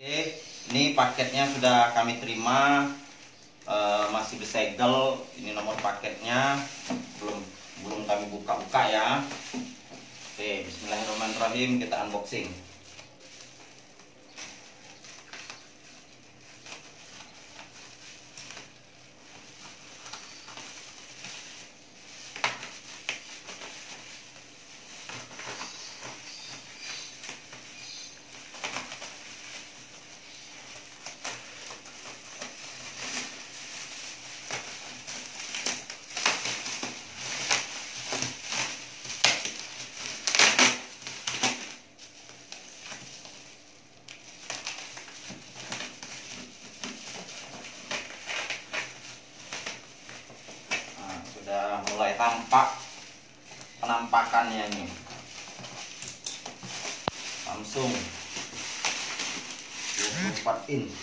Oke, ini paketnya sudah kami terima, masih bersegel. Ini nomor paketnya, belum kami buka-buka ya. Oke, Bismillahirrahmanirrahim, kita unboxing. Sudah mulai tampak penampakannya nih. Samsung 24 inch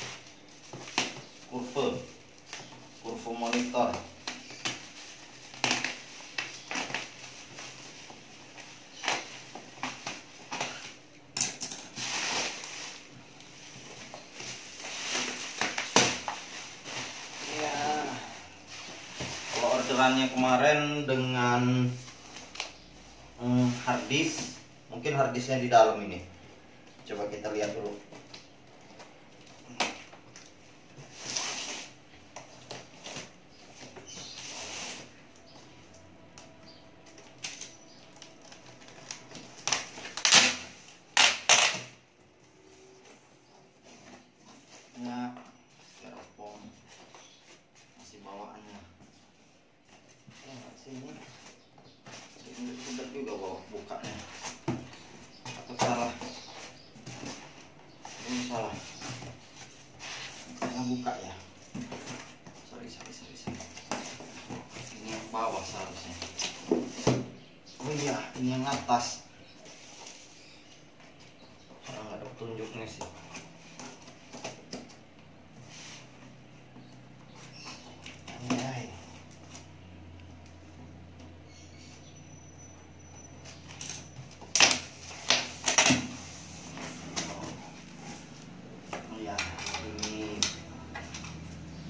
kurve monitor. Orderannya kemarin dengan harddisk, mungkin harddisknya di dalam ini. Coba kita lihat dulu. Nah, styrofoam masih bawaannya. Sini sudah juga bawa bukanya, atau salah, ini salah buka ya. Sorry. Ini yang bawah seharusnya. Oh iya, ini yang atas. Nggak ada petunjuknya sih.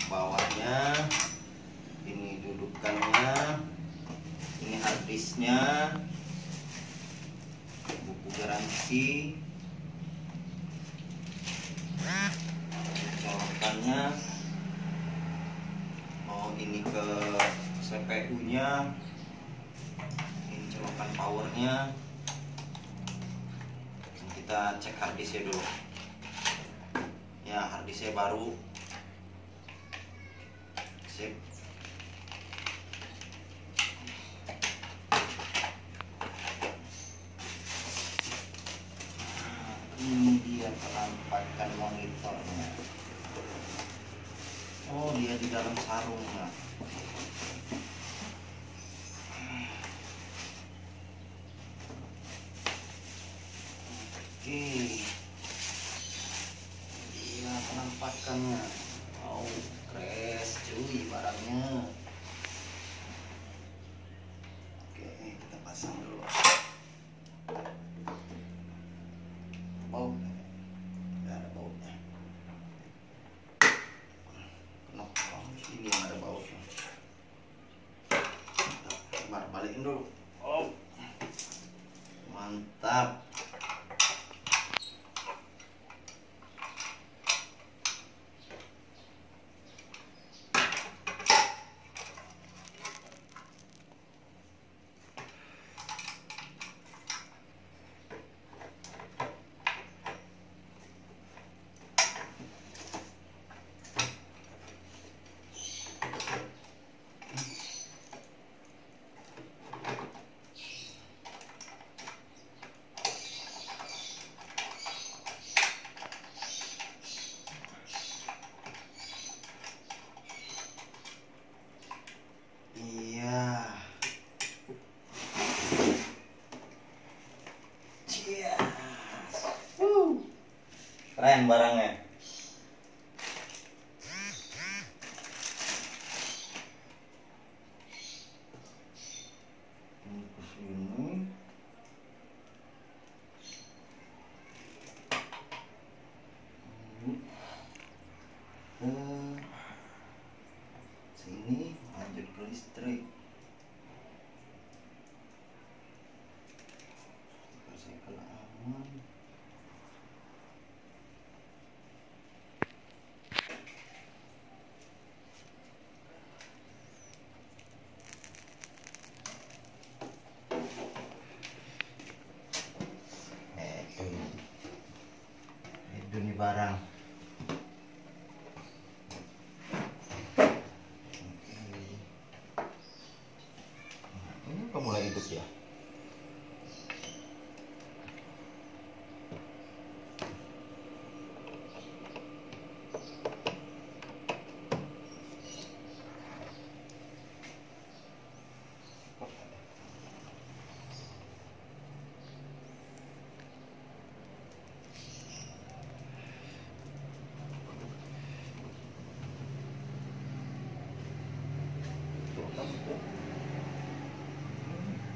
Bawahnya, ini dudukannya, ini harddisknya, buku garansi, colokannya, ini ke CPU-nya, ini colokan powernya. Kita cek harddisknya dulu. Ya, harddisknya baru. Sip. Ini dia penampakan monitornya. Oh, dia di dalam sarungnya. Oke, dia penampakannya. Oh, kres cuy barangnya. Oke, kita pasang dulu. Bau, nggak ada baunya. Ini yang ada baunya. Kita balikin dulu. Oh, mantap. Keren barangnya. Ini ke sini. barang. Ini udah mulai hidup ya.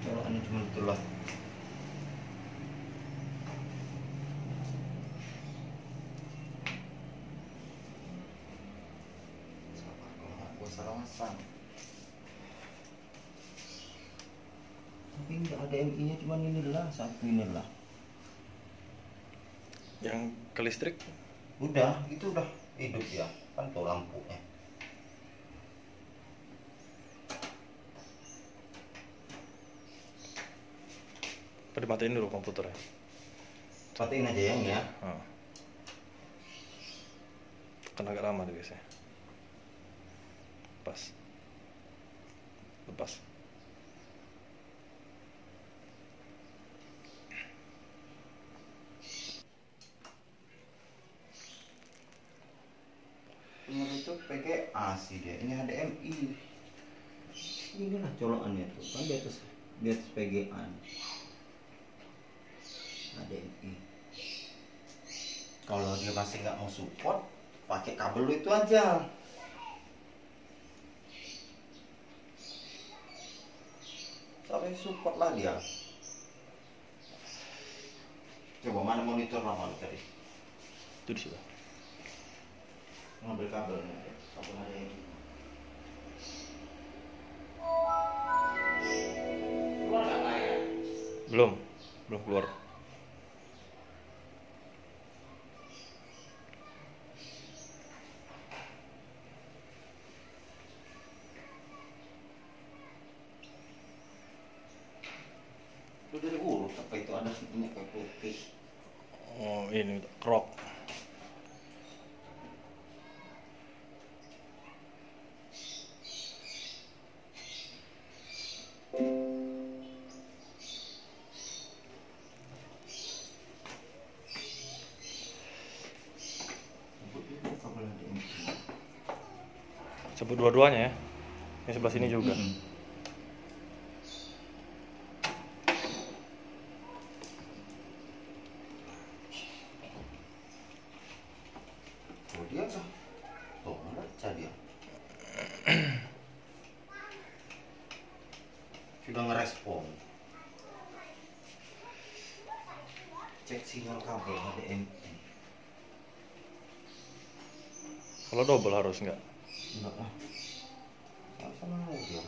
Colokannya cuma itulah. Aku salah masang. Tapi nggak ada MI-nya, cuma inilah satu inilah. Yang ke listrik? Udah, itu udah hidup ya, kan tuh lampunya. Pada matiin dulu komputernya. Matiin aja yang ya. Kan agak lama deh biasanya. Lepas. Ini itu PGA sih dia. Ini HDMI. Inilah colokannya tuh. Kan di atas PGA. HDMI. Kalau dia masih nggak mau support, pakai kabel itu aja. Sampai support lah dia. Coba mana monitor lama tadi? Itu di situ. Ngambil kabelnya, kabel HDMI. Keluar nggak layar? Belum keluar. Itu dari urut apa itu, ada minyak kayak putih. Oh ini krok. Sebut dua-duanya ya. Yang sebelah sini juga. Oh dia kah? Tuh mana dia? Sudah ngerespon. Cek sinyal kabel HDMI. Kalau double harus nggak? Enggak lah. Sama aja.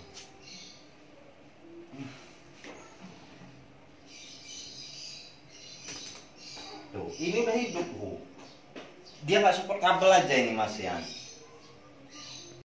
Tuh, ini udah hidup, Bu. Dia nggak support kabel aja ini Mas ya.